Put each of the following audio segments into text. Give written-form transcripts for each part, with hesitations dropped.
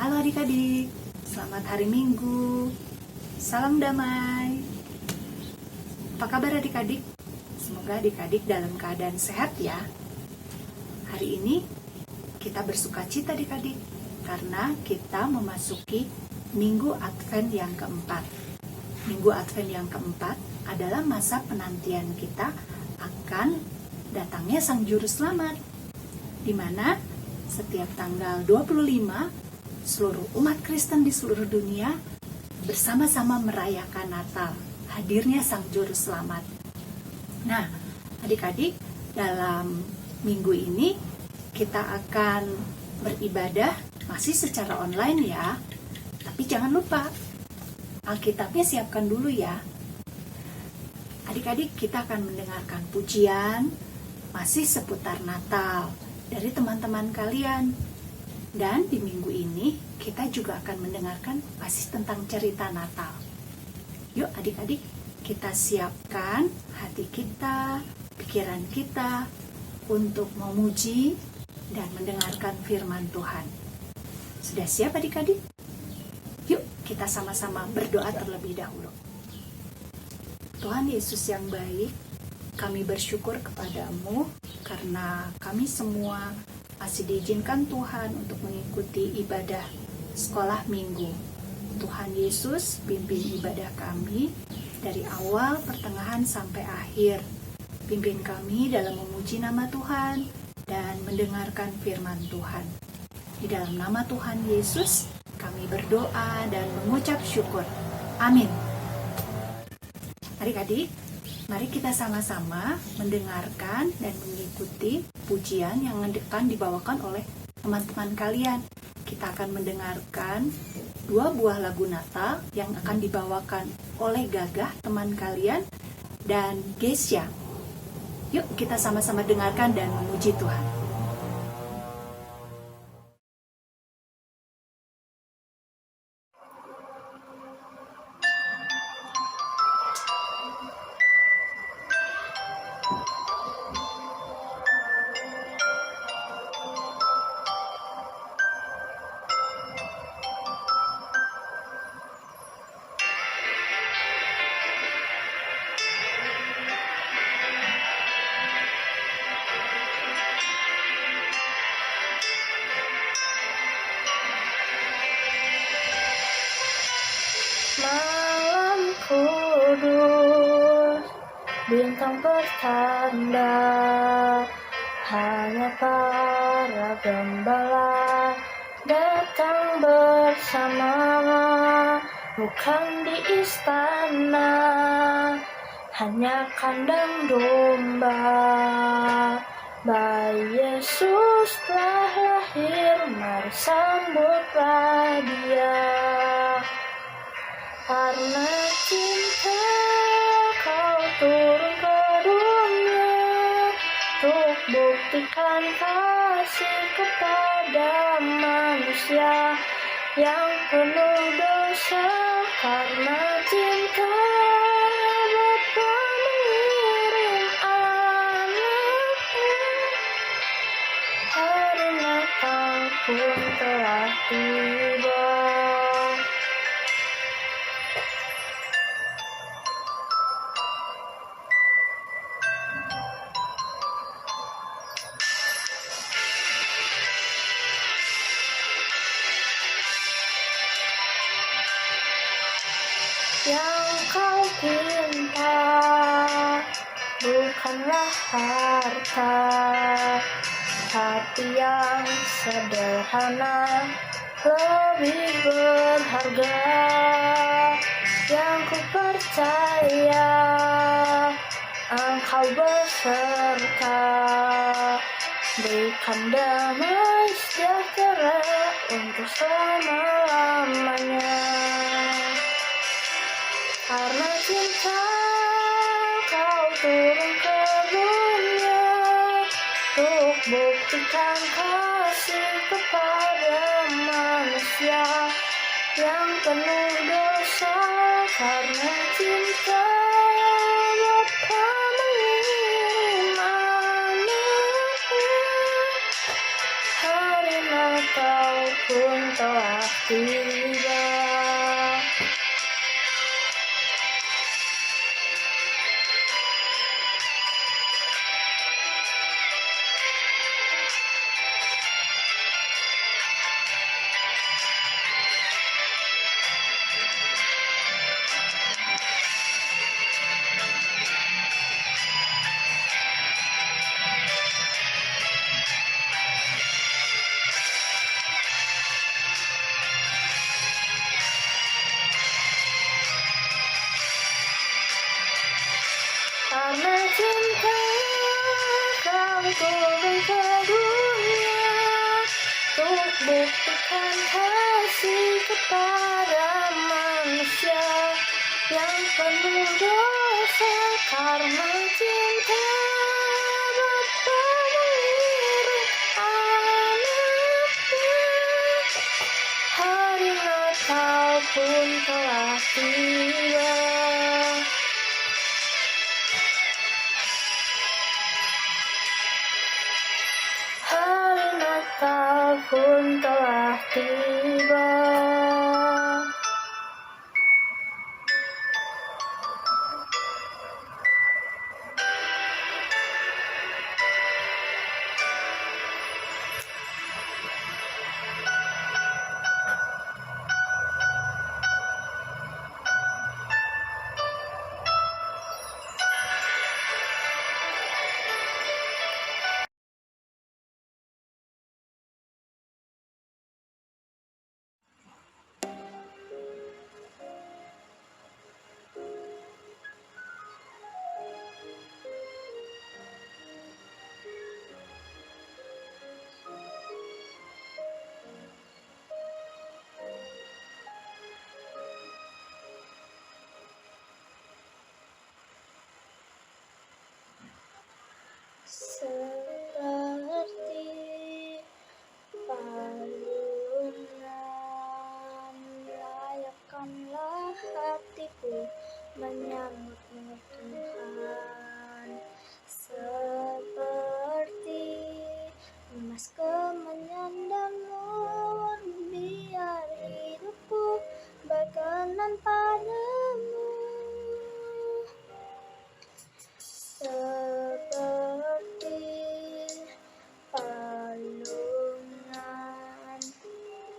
Halo adik-adik, selamat hari Minggu. Salam damai. Apa kabar adik-adik? Semoga adik-adik dalam keadaan sehat ya. Hari ini kita bersuka cita adik-adik karena kita memasuki Minggu Advent yang keempat. Minggu Advent yang keempat adalah masa penantian kita akan datangnya Sang Juru Selamat, di mana setiap tanggal 25 seluruh umat Kristen di seluruh dunia bersama-sama merayakan Natal, hadirnya Sang Juru Selamat. Nah, adik-adik, dalam minggu ini kita akan beribadah masih secara online ya. Tapi jangan lupa, Alkitabnya siapkan dulu ya. Adik-adik, kita akan mendengarkan pujian masih seputar Natal dari teman-teman kalian. Dan di minggu ini kita juga akan mendengarkan masih tentang cerita Natal. Yuk adik-adik, kita siapkan hati kita, pikiran kita untuk memuji dan mendengarkan firman Tuhan. Sudah siap adik-adik? Yuk kita sama-sama berdoa terlebih dahulu. Tuhan Yesus yang baik, kami bersyukur kepadamu karena kami semua masih diizinkan Tuhan untuk mengikuti ibadah sekolah minggu. Tuhan Yesus pimpin ibadah kami dari awal, pertengahan, sampai akhir. Pimpin kami dalam memuji nama Tuhan dan mendengarkan firman Tuhan. Di dalam nama Tuhan Yesus, kami berdoa dan mengucap syukur. Amin. Adik-adik, mari kita sama-sama mendengarkan dan mengikuti pujian yang akan dibawakan oleh teman-teman kalian. Kita akan mendengarkan 2 buah lagu Natal yang akan dibawakan oleh Gagah, teman kalian, dan Gesya. Yuk kita sama-sama dengarkan dan memuji Tuhan. Malam kudus, bintang bertanda, hanya para gembala datang bersama, bukan di istana, hanya kandang domba. Bayi Yesus telah lahir, mari sambutlah Dia. Karena cinta kau turun ke dunia, untuk buktikan kasih kepada manusia yang penuh dosa. Karena cinta Bapa mengirim anaknya, hari Natal pun telah tiba. Yang kau pinta bukanlah harta, hati yang sederhana lebih berharga. Yang ku percaya engkau beserta, berikan damai sejahtera untuk selama-lamanya. Karena cinta kau turun ke dunia, untuk buktikan kasih kepada manusia yang penuh dosa. Karena cinta Bapa mengirim anaknya, hari Natal pun telah Karena cinta kau turun ke dunia untuk buktikan kasih kepada manusia yang penuh dosa. Karena cinta Bapa mengirim anaknya, hari Natal pun telah tiba. Hari Natal pun telah tiba. Seperti palungan, layakkanlah hatiku menyambutmu Tuhan. Seperti emas kemenyan dan mur, biar hidupku berkenan padamu. Seperti palungan,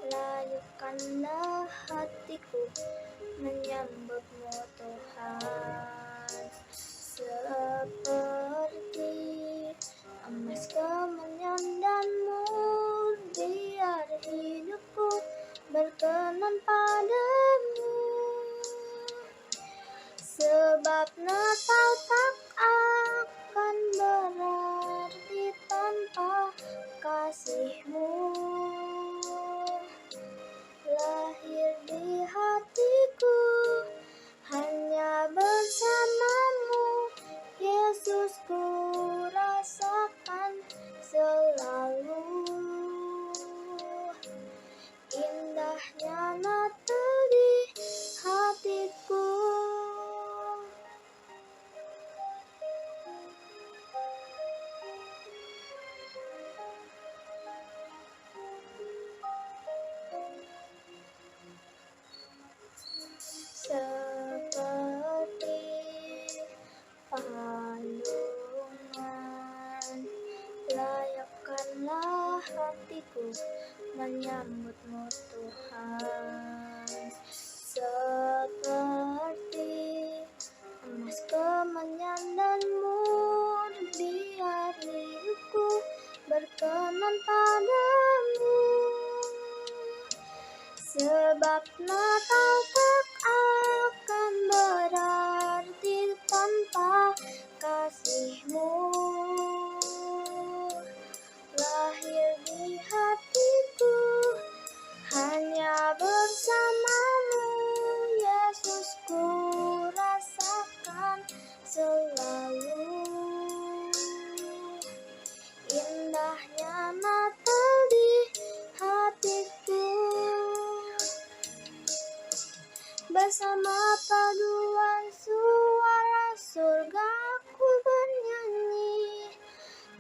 layakkanlah hatiku menyambutmu Tuhan. Seperti emas kemenyan dan mur, biar hidupku berkenan padamu. Sebab Natal tak akan berarti tanpa kasih-Mu. Lahir di hatiku hanya bersama-Mu, Yesus, ku rasakan selalu. Indahnya Natal di hatiku. Seperti palungan, layakkanlah hatiku menyambutmu Tuhan. Seperti emas kemenyan dan mur, biar hidupku berkenan padamu. Sebab Natal tak akan berarti tanpa kasih-Mu. Lahir di hatiku hanya bersama-Mu, Yesus, ku rasakan selalu. Indahnya Natal di hatiku. Bersama paduan suara surga ku bernyanyi,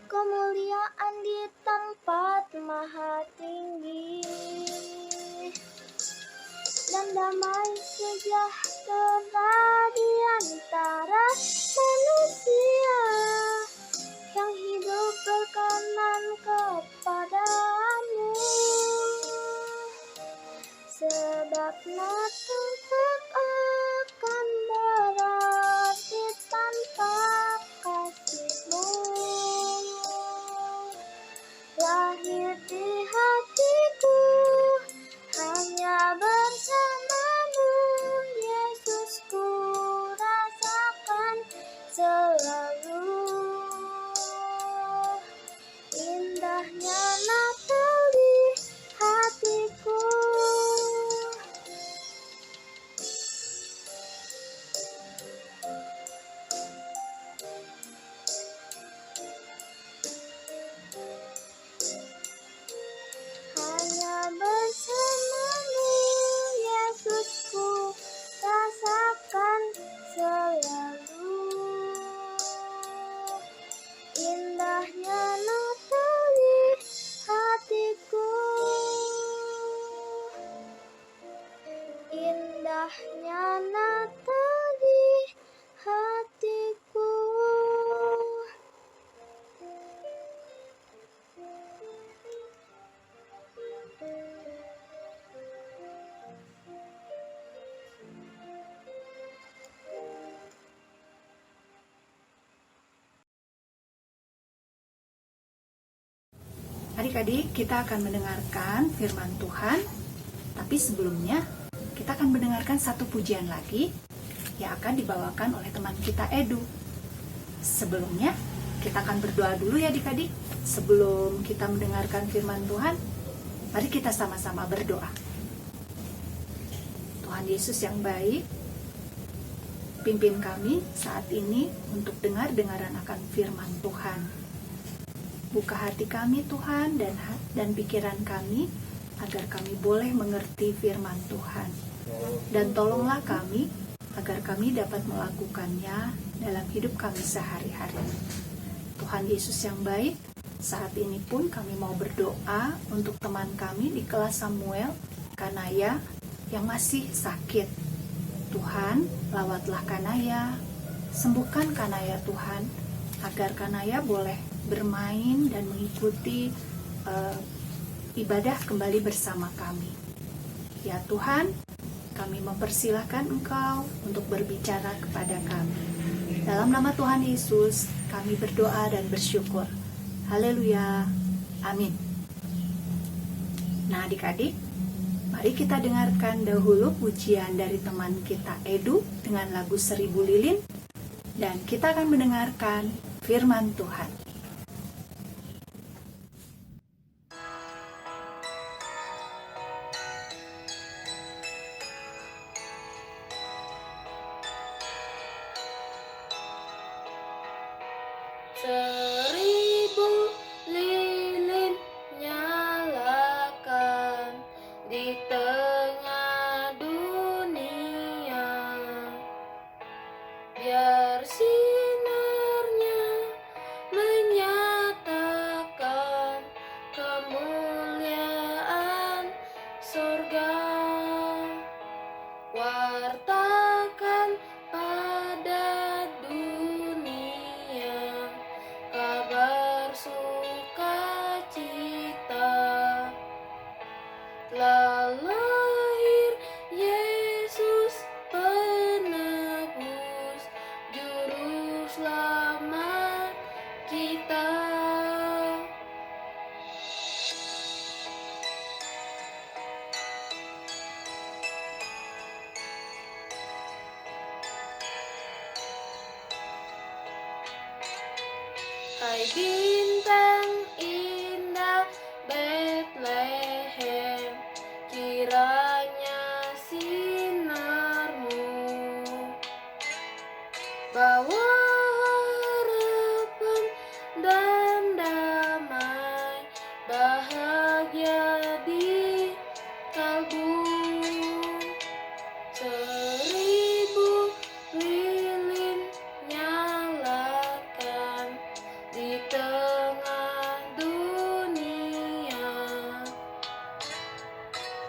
kemuliaan di tempat maha tinggi, dan damai sejahtera di antara manusia yang hidup berkenan kepadamu. Sebab Natal tak akan berarti tanpa kasih-Mu. Lahir di hatiku hanya bersama-Mu, Yesus, adik-adik, kita akan mendengarkan firman Tuhan. Tapi sebelumnya, kita akan mendengarkan satu pujian lagi yang akan dibawakan oleh teman kita Edu. Sebelumnya, kita akan berdoa dulu ya adik-adik. Sebelum kita mendengarkan firman Tuhan, mari kita sama-sama berdoa. Tuhan Yesus yang baik, pimpin kami saat ini untuk dengar-dengaran akan firman Tuhan. Buka hati kami Tuhan dan pikiran kami agar kami boleh mengerti firman Tuhan. Dan tolonglah kami agar kami dapat melakukannya dalam hidup kami sehari-hari. Tuhan Yesus yang baik, saat ini pun kami mau berdoa untuk teman kami di kelas Samuel, Kanaya, yang masih sakit. Tuhan, lawatlah Kanaya, sembuhkan Kanaya Tuhan, agar Kanaya boleh bermain dan mengikuti ibadah kembali bersama kami. Ya Tuhan, kami mempersilahkan Engkau untuk berbicara kepada kami. Dalam nama Tuhan Yesus, kami berdoa dan bersyukur. Haleluya. Amin. Nah adik-adik, mari kita dengarkan dahulu pujian dari teman kita Edu dengan lagu 1000 Lilin. Dan kita akan mendengarkan firman Tuhan. Seribu lilin nyalakan di tengah dunia, biar sinarnya menyatakan kemuliaan surga. Wartakan pada dunia kabar sukacita, telah lahir Yesus penebus, juru selamat kita. Hai bintang indah Bethlehem, kiranya sinarmu bawa harapan dan damai, bahagia di kalbu. 1000 lilin nyalakan di tengah dunia,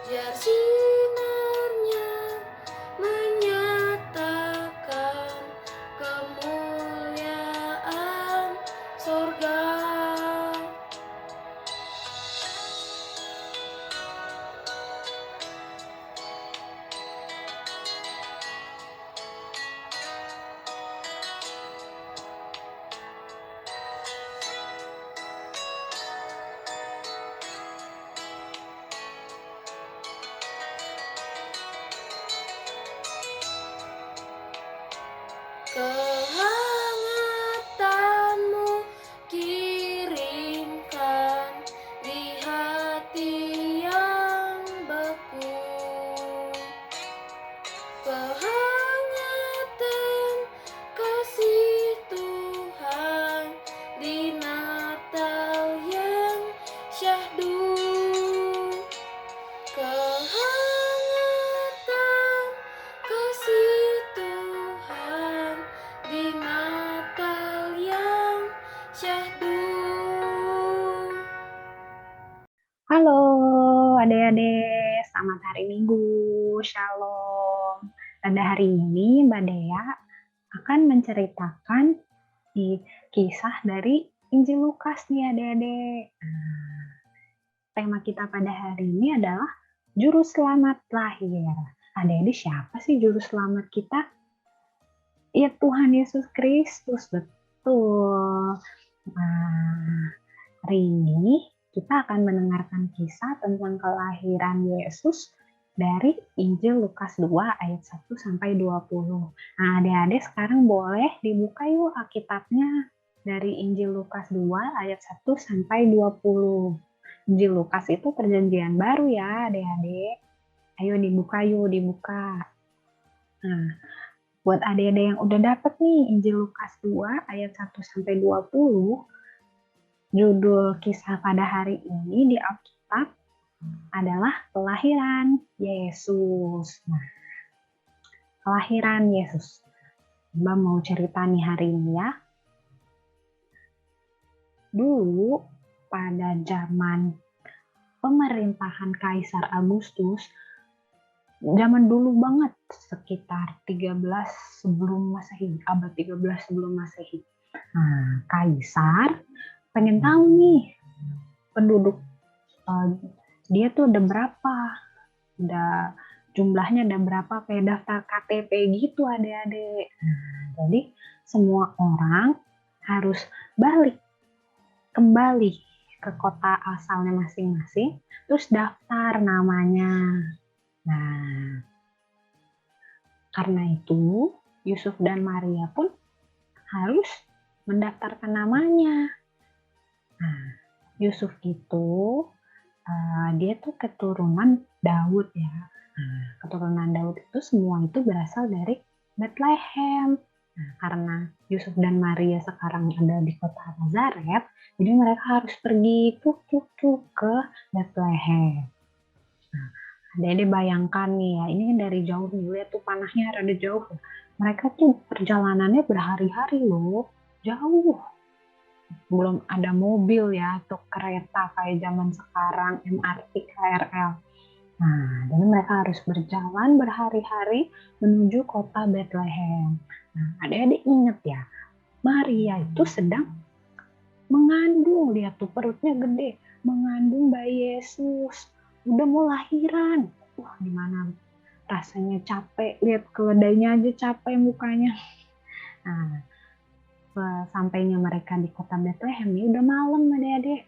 biar sinarnya menyatakan kemuliaan surga. Kehangatanmu kirimkan di hati yang beku, kehangatan kasih Tuhan di Natal yang syahdu, kehangatan kasih Tuhan di Natal yang syahdu. Halo adik-adik, selamat hari Minggu, Shalom. Pada hari ini Mbak Dea akan menceritakan kisah dari Injil Lukas nih adik-adik. Tema kita pada hari ini adalah Juru Selamat Lahir. Adik-adik, siapa sih Juru Selamat kita? Ya Tuhan Yesus Kristus, betul. Nah, hari ini kita akan mendengarkan kisah tentang kelahiran Yesus dari Injil Lukas 2 ayat 1 sampai 20. Nah, adik-adik sekarang boleh dibuka yuk Alkitabnya dari Injil Lukas 2 ayat 1 sampai 20. Injil Lukas itu perjanjian baru ya adik-adik. Ayo dibuka yuk, dibuka. Nah, buat adik-adik yang udah dapet nih Injil Lukas 2 ayat 1 sampai 20, judul kisah pada hari ini di Alkitab adalah kelahiran Yesus. Nah, kelahiran Yesus. Mbak mau cerita nih hari ini ya. Dulu pada zaman pemerintahan Kaisar Agustus, zaman dulu banget, sekitar 13 sebelum Masehi, abad 13 sebelum Masehi. Nah, Kaisar pengen tahu nih penduduk dia tuh ada berapa, ada jumlahnya ada berapa, kayak daftar KTP gitu adik-adik. Nah, jadi semua orang harus kembali ke kota asalnya masing-masing, terus daftar namanya. Nah, karena itu Yusuf dan Maria pun harus mendaftarkan namanya. Nah, Yusuf itu dia tuh keturunan Daud ya. Nah, keturunan Daud itu semua itu berasal dari Bethlehem. Nah, karena Yusuf dan Maria sekarang ada di kota Nazaret, jadi mereka harus pergi ke Bethlehem. Nah, Dede bayangkan nih ya, ini kan dari jauh nih, lihat tuh panahnya rada jauh. Mereka tuh perjalanannya berhari-hari loh, jauh. Belum ada mobil ya, atau kereta kayak zaman sekarang, MRT, KRL. Nah, jadi mereka harus berjalan berhari-hari menuju kota Bethlehem. Nah, adik-adik ingat ya, Maria itu sedang mengandung, lihat tuh perutnya gede, mengandung bayi Yesus, udah mau lahiran. Wah, gimana rasanya capek, lihat keledainya aja capek mukanya. Nah, sampainya mereka di kota Bethlehem ini udah malam adik-adik.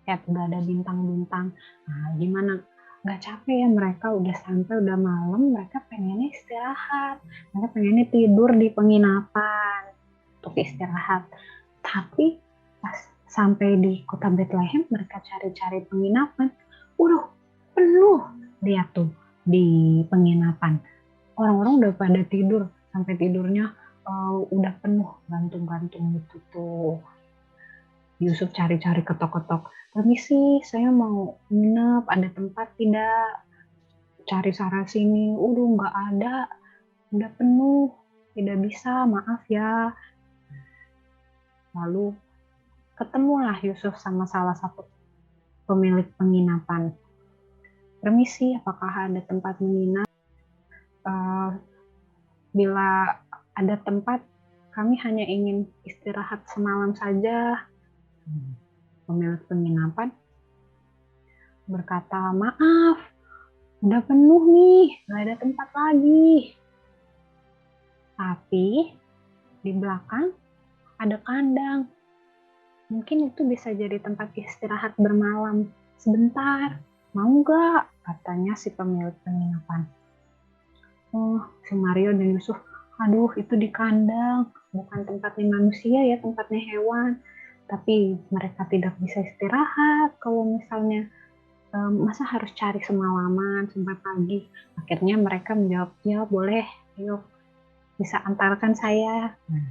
Lihat udah ada bintang-bintang. Nah, gimana nggak capek ya, mereka udah sampai, udah malam, mereka pengennya istirahat. Mereka pengennya tidur di penginapan untuk istirahat. Tapi pas sampai di kota Bethlehem, mereka cari-cari penginapan. Udah penuh, lihat tuh di penginapan. Orang-orang udah pada tidur, sampai tidurnya udah penuh, gantung-gantung gitu tuh. Yusuf cari-cari ketok-ketok. Permisi, saya mau nginep, ada tempat tidak? Cari sana sini, udah nggak ada, udah penuh, tidak bisa, maaf ya. Lalu ketemulah Yusuf sama salah satu pemilik penginapan. Permisi, apakah ada tempat menginap? Bila ada tempat, kami hanya ingin istirahat semalam saja. Pemilik penginapan berkata, maaf, udah penuh nih, gak ada tempat lagi. Tapi di belakang ada kandang. Mungkin itu bisa jadi tempat istirahat bermalam sebentar. Mau gak? Katanya si pemilik penginapan. Oh, si Mario dan Yusuf, aduh itu di kandang, bukan tempatnya manusia ya, tempatnya hewan. Tapi mereka tidak bisa istirahat kalau misalnya masa harus cari semalaman sampai pagi. Akhirnya mereka menjawab, ya boleh, yuk bisa antarkan saya. Nah,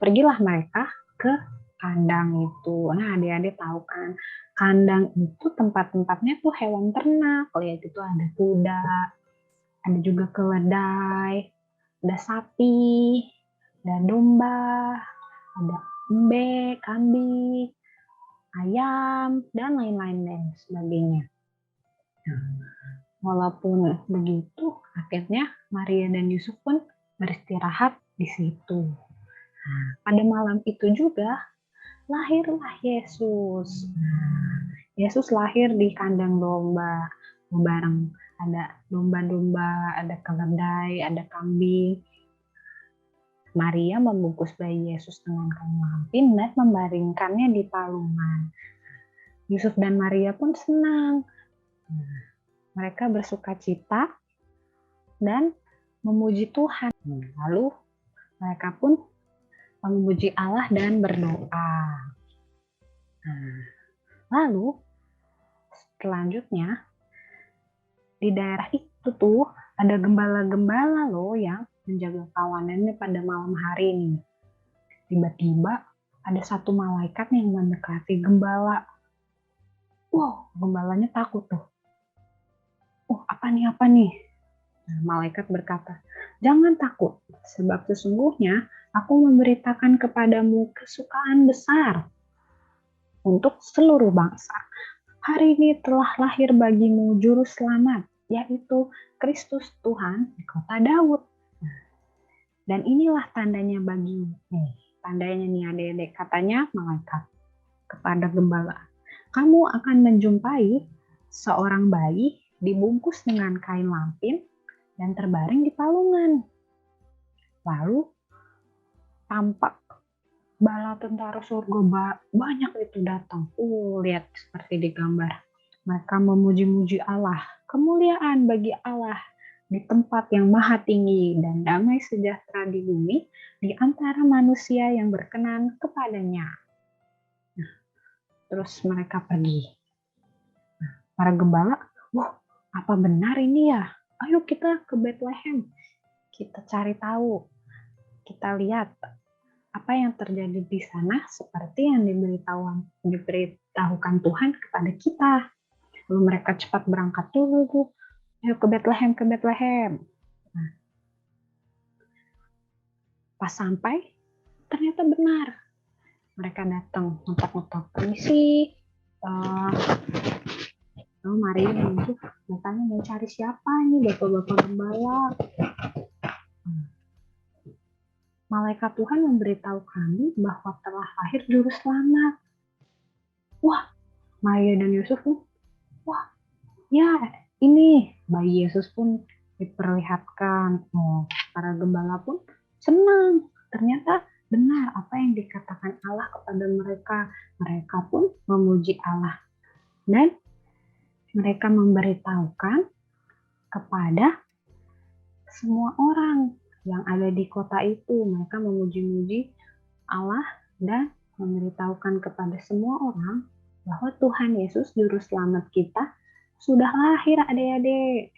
pergilah mereka ke kandang itu. Nah, adik-adik tahu kan, kandang itu tempat-tempatnya tuh hewan ternak. Lihat itu ada kuda, ada juga keledai, ada sapi, ada domba, ada embe, kambing, ayam, dan lain-lain dan sebagainya. Nah, walaupun begitu, akhirnya Maria dan Yusuf pun beristirahat di situ. Nah, pada malam itu juga lahirlah Yesus. Nah, Yesus lahir di kandang domba, bareng ada domba-domba, ada keledai, ada kambing. Maria membungkus bayi Yesus dengan kain lampin dan membaringkannya di palungan. Yusuf dan Maria pun senang. Nah, mereka bersuka cita dan memuji Tuhan. Lalu mereka pun memuji Allah dan berdoa. Nah, lalu selanjutnya di daerah itu tuh ada gembala-gembala loh yang menjaga kawanannya pada malam hari ini. Tiba-tiba ada satu malaikat yang mendekati gembala. Wow, gembalanya takut tuh. Oh, apa nih? Nah, malaikat berkata, "Jangan takut, sebab sesungguhnya aku memberitakan kepadamu kesukaan besar untuk seluruh bangsa. Hari ini telah lahir bagimu juru selamat, yaitu Kristus Tuhan di kota Daud. Dan inilah tandanya bagimu." Tandanya nih adik-adik, katanya malaikat kepada gembala. "Kamu akan menjumpai seorang bayi dibungkus dengan kain lampin dan terbaring di palungan. Lalu tampak bala tentara surga banyak itu datang. Lihat seperti di gambar. Mereka memuji-muji Allah. Kemuliaan bagi Allah di tempat yang maha tinggi dan damai sejahtera di bumi di antara manusia yang berkenan kepadanya." Nah, terus mereka pergi. Nah, para gembala, wah, apa benar ini ya? Ayo kita ke Bethlehem. Kita cari tahu. Kita lihat apa yang terjadi di sana seperti yang diberitahukan Tuhan kepada kita. Lalu mereka cepat berangkat dulu. Ayo ke Bethlehem, Nah, pas sampai, ternyata benar. Mereka datang, ngetok-ngetok, "Permisi, Maria dan Yusuf datangnya mau cari siapa ini, bapak-bapak gembala?" "Malaikat Tuhan memberitahu kami bahwa telah lahir juru selamat." Wah, Maria dan Yusuf pun, wah, ya ini bayi Yesus pun diperlihatkan. Para gembala pun senang. Ternyata benar apa yang dikatakan Allah kepada mereka. Mereka pun memuji Allah. Dan mereka memberitahukan kepada semua orang yang ada di kota itu. Mereka memuji-muji Allah dan memberitahukan kepada semua orang bahwa Tuhan Yesus Juru Selamat kita sudah lahir, adik-adik.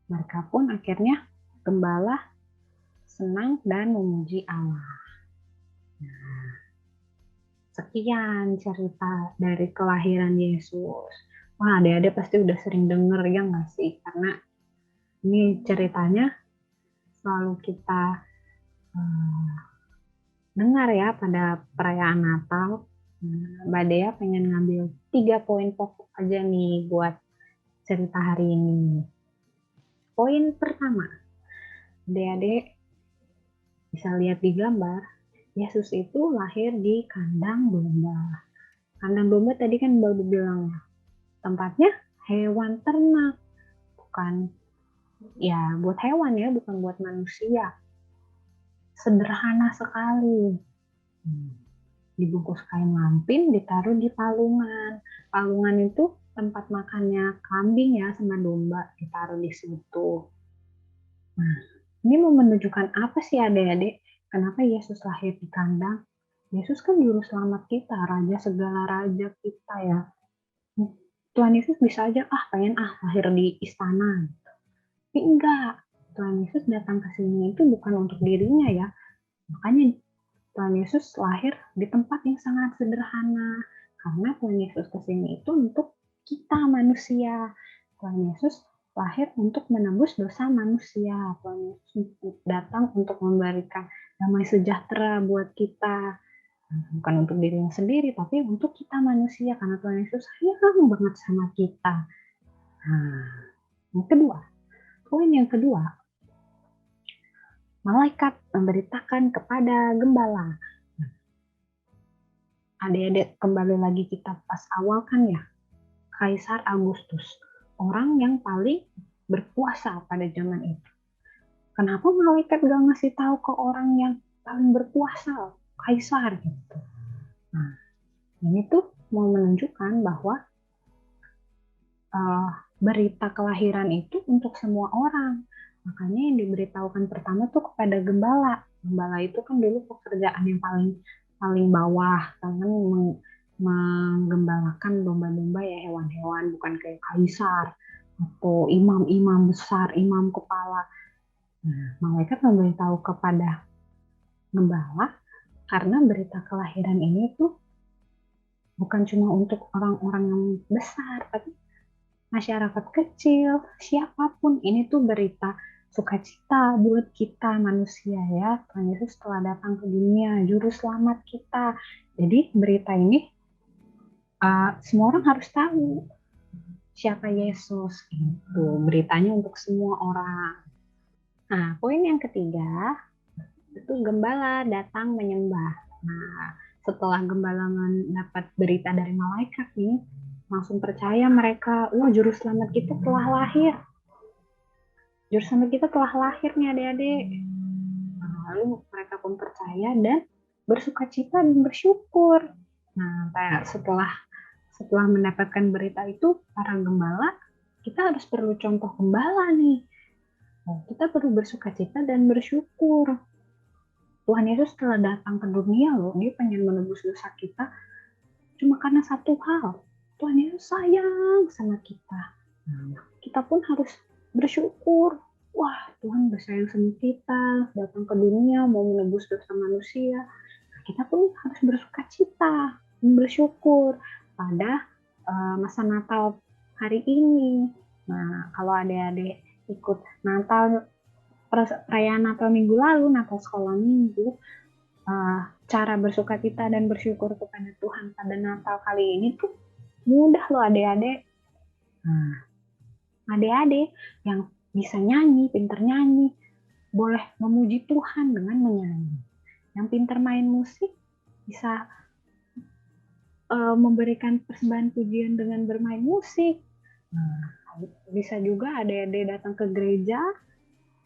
Mereka pun akhirnya gembala senang dan memuji Allah. Sekian cerita dari kelahiran Yesus. Wah, adik-adik pasti udah sering denger ya nggak sih? Karena ini ceritanya selalu kita dengar ya pada perayaan Natal. Mbak Dea pengen ngambil 3 poin pokok aja nih buat cerita hari ini. Poin pertama, adik-adik bisa lihat di gambar, Yesus itu lahir di kandang domba. Kandang domba tadi kan baru bilang ya, tempatnya hewan ternak, bukan ya buat hewan ya, bukan buat manusia. Sederhana sekali. Dibungkus kain lampin, ditaruh di palungan. Palungan itu tempat makannya kambing ya sama domba, ditaruh di situ. Nah, ini mau menunjukkan apa sih adik-adik? Kenapa Yesus lahir di kandang? Yesus kan juru selamat kita, raja segala raja kita ya. Tuhan Yesus bisa aja pengen lahir di istana. Tapi enggak. Tuhan Yesus datang ke sini itu bukan untuk dirinya ya. Makanya Tuhan Yesus lahir di tempat yang sangat sederhana. Karena Tuhan Yesus ke sini itu untuk kita manusia. Tuhan Yesus lahir untuk menembus dosa manusia. Tuhan Yesus datang untuk memberikan damai sejahtera buat kita. Bukan untuk dirinya sendiri, tapi untuk kita manusia. Karena Tuhan Yesus sayang banget sama kita. Nah, poin yang kedua, malaikat memberitakan kepada gembala. Adik-adik kembali lagi kita pas awal kan ya, Kaisar Agustus, orang yang paling berkuasa pada zaman itu. Kenapa malaikat gak ngasih tahu ke orang yang paling berkuasa, Kaisar gitu? Nah, Ini tuh mau menunjukkan bahwa berita kelahiran itu untuk semua orang. Makanya yang diberitahukan pertama tuh kepada gembala. Gembala itu kan dulu pekerjaan yang paling paling bawah, karena menggembalakan domba-domba ya, hewan-hewan, bukan kayak kaisar atau imam-imam besar, imam kepala. Nah, malaikat memberitahu kepada gembala karena berita kelahiran ini tuh bukan cuma untuk orang-orang yang besar, tapi masyarakat kecil, siapapun. Ini tuh berita sukacita buat kita manusia ya. Tuhan Yesus telah datang ke dunia, juru selamat kita. Jadi berita ini semua orang harus tahu siapa Yesus. Itu beritanya untuk semua orang. Nah, poin yang ketiga itu gembala datang menyembah. Nah, setelah gembala mendapat berita dari malaikat nih, langsung percaya mereka, wah juru selamat kita telah lahir. Juru selamat kita telah lahir nih adik-adik. Nah, lalu mereka pun percaya dan bersukacita dan bersyukur. Nah, kayak setelah mendapatkan berita itu, para gembala, kita harus perlu contoh gembala nih. Nah, kita perlu bersukacita dan bersyukur. Tuhan Yesus telah datang ke dunia loh, dia pengen menebus dosa kita cuma karena satu hal, Tuhan Yesus sayang sama kita. Nah, kita pun harus bersyukur, wah Tuhan bersayang sama kita, datang ke dunia mau menebus dosa manusia. Nah, kita pun harus bersukacita, bersyukur pada masa Natal hari ini. Nah, kalau adik-adik ikut Natal, perayaan Natal minggu lalu, Natal sekolah minggu, cara bersukacita dan bersyukur kepada Tuhan pada Natal kali ini tuh mudah loh adik-adik. Nah, adik-adik yang bisa nyanyi, pinter nyanyi, boleh memuji Tuhan dengan menyanyi. Yang pinter main musik bisa memberikan persembahan pujian dengan bermain musik. Nah, bisa juga adik-adik datang ke gereja,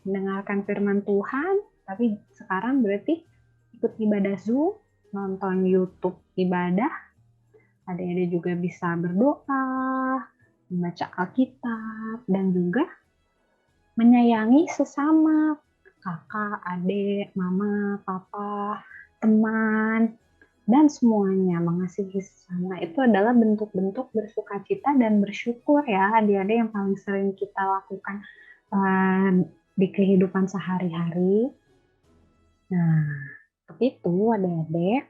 mendengarkan firman Tuhan, tapi sekarang berarti ikut ibadah Zoom, nonton YouTube ibadah, adik-adik juga bisa berdoa, membaca Alkitab, dan juga menyayangi sesama, kakak, adik, mama, papa, teman, dan semuanya. Mengasihi sesama itu adalah bentuk-bentuk bersukacita dan bersyukur ya, adik-adik yang paling sering kita lakukan di kehidupan sehari-hari. Nah, itu adik-adik,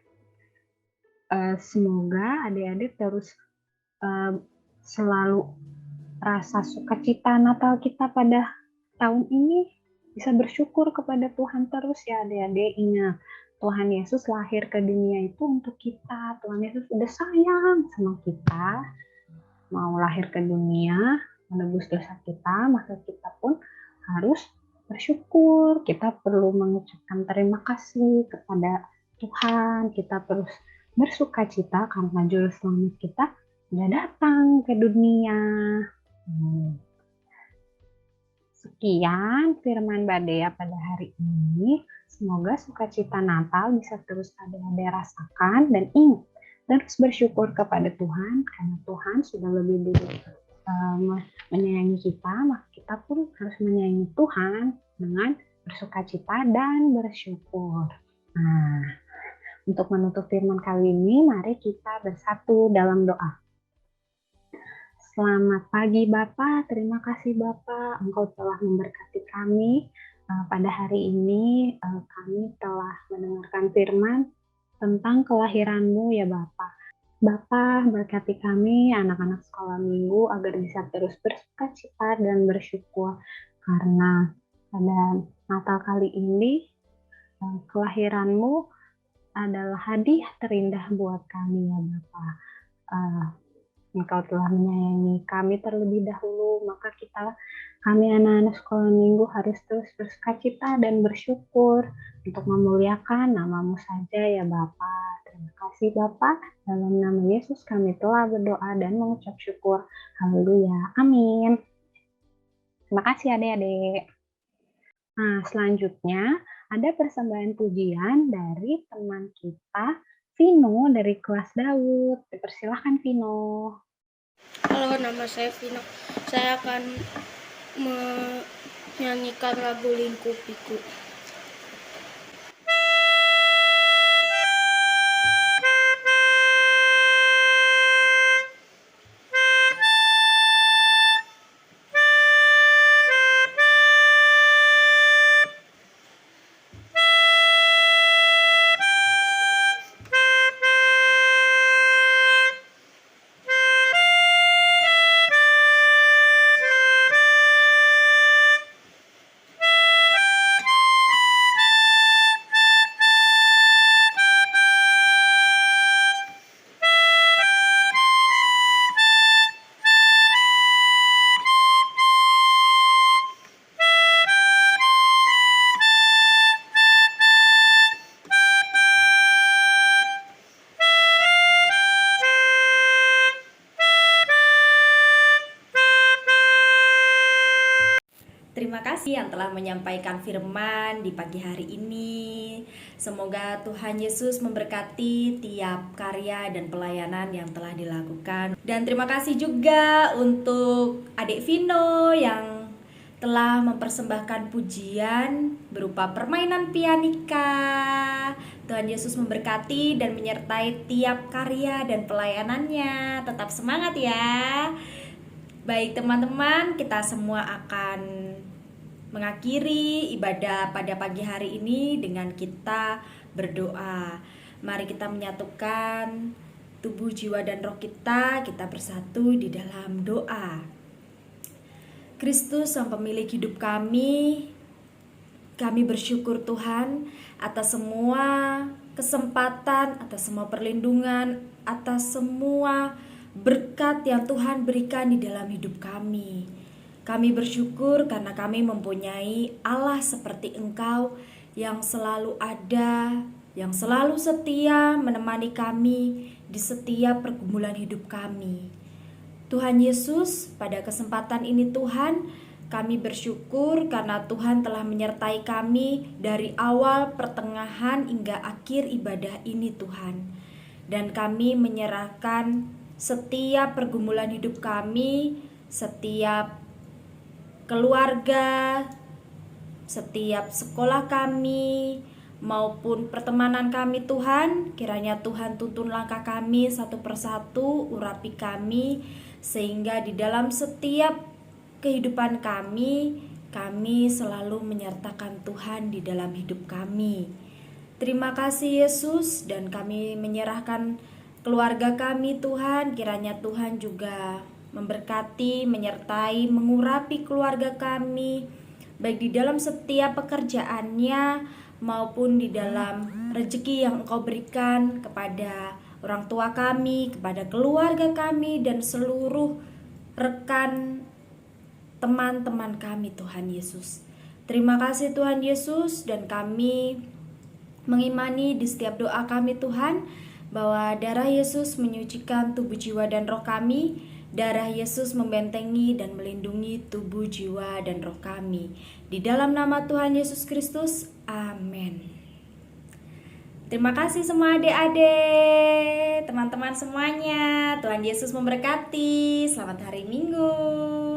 semoga adik-adik terus selalu rasa sukacita Natal kita pada tahun ini, bisa bersyukur kepada Tuhan terus ya adik-adik. Ingat, Tuhan Yesus lahir ke dunia itu untuk kita. Tuhan Yesus udah sayang sama kita, mau lahir ke dunia, menebus dosa kita, maka kita pun harus bersyukur. Kita perlu mengucapkan terima kasih kepada Tuhan. Kita terus bersukacita karena juru selamat kita sudah datang ke dunia. Sekian firman Badea pada hari ini. Semoga sukacita Natal bisa terus adik-adik rasakan, dan ingat, terus bersyukur kepada Tuhan karena Tuhan sudah lebih dulu menyayangi kita, maka kita pun harus menyayangi Tuhan dengan bersukacita dan bersyukur. Nah, untuk menutup firman kali ini, mari kita bersatu dalam doa. Selamat pagi Bapak, terima kasih Bapak, Engkau telah memberkati kami. Pada hari ini kami telah mendengarkan firman tentang kelahiran-Mu ya Bapak. Bapak berkati kami anak-anak sekolah minggu agar bisa terus bersukacita dan bersyukur karena pada Natal kali ini kelahiran-Mu adalah hadiah terindah buat kami ya Bapak. Engkau telah menyayangi kami terlebih dahulu, maka kami anak-anak sekolah minggu harus terus bersukacita dan bersyukur untuk memuliakan nama-Mu saja ya Bapa. Terima kasih Bapa, dalam nama Yesus kami telah berdoa dan mengucap syukur. Haleluya, amin. Terima kasih adik-adik. Nah, selanjutnya ada persembahan pujian dari teman kita, Vino dari kelas Daud. Dipersilahkan Vino. Halo, nama saya Vino. Saya akan menyanyikan lagu Lingkupiku. Terima kasih yang telah menyampaikan firman di pagi hari ini. Semoga Tuhan Yesus memberkati tiap karya dan pelayanan yang telah dilakukan. Dan terima kasih juga untuk adik Vino yang telah mempersembahkan pujian berupa permainan pianika. Tuhan Yesus memberkati dan menyertai tiap karya dan pelayanannya. Tetap semangat ya. Baik teman-teman, kita semua akan mengakhiri ibadah pada pagi hari ini dengan kita berdoa. Mari kita menyatukan tubuh, jiwa, dan roh kita bersatu di dalam doa. Kristus yang pemilik hidup kami bersyukur Tuhan atas semua kesempatan, atas semua perlindungan, atas semua berkat yang Tuhan berikan di dalam hidup kami. Kami bersyukur karena kami mempunyai Allah seperti Engkau yang selalu ada, yang selalu setia menemani kami di setiap pergumulan hidup kami. Tuhan Yesus, pada kesempatan ini Tuhan, kami bersyukur karena Tuhan telah menyertai kami dari awal, pertengahan, hingga akhir ibadah ini Tuhan. Dan kami menyerahkan setiap pergumulan hidup kami, setiap keluarga, setiap sekolah kami, maupun pertemanan kami Tuhan. Kiranya Tuhan tuntun langkah kami satu persatu, urapi kami, sehingga di dalam setiap kehidupan kami selalu menyertakan Tuhan di dalam hidup kami. Terima kasih Yesus, dan kami menyerahkan keluarga kami Tuhan. Kiranya Tuhan juga memberkati, menyertai, mengurapi keluarga kami, baik di dalam setiap pekerjaannya maupun di dalam rezeki yang Engkau berikan kepada orang tua kami, kepada keluarga kami, dan seluruh rekan teman-teman kami Tuhan Yesus. Terima kasih Tuhan Yesus, dan kami mengimani di setiap doa kami Tuhan, bahwa darah Yesus menyucikan tubuh, jiwa, dan roh kami. Darah Yesus membentengi dan melindungi tubuh, jiwa, dan roh kami. Di dalam nama Tuhan Yesus Kristus, amin. Terima kasih semua adik-adik, teman-teman semuanya. Tuhan Yesus memberkati. Selamat hari Minggu.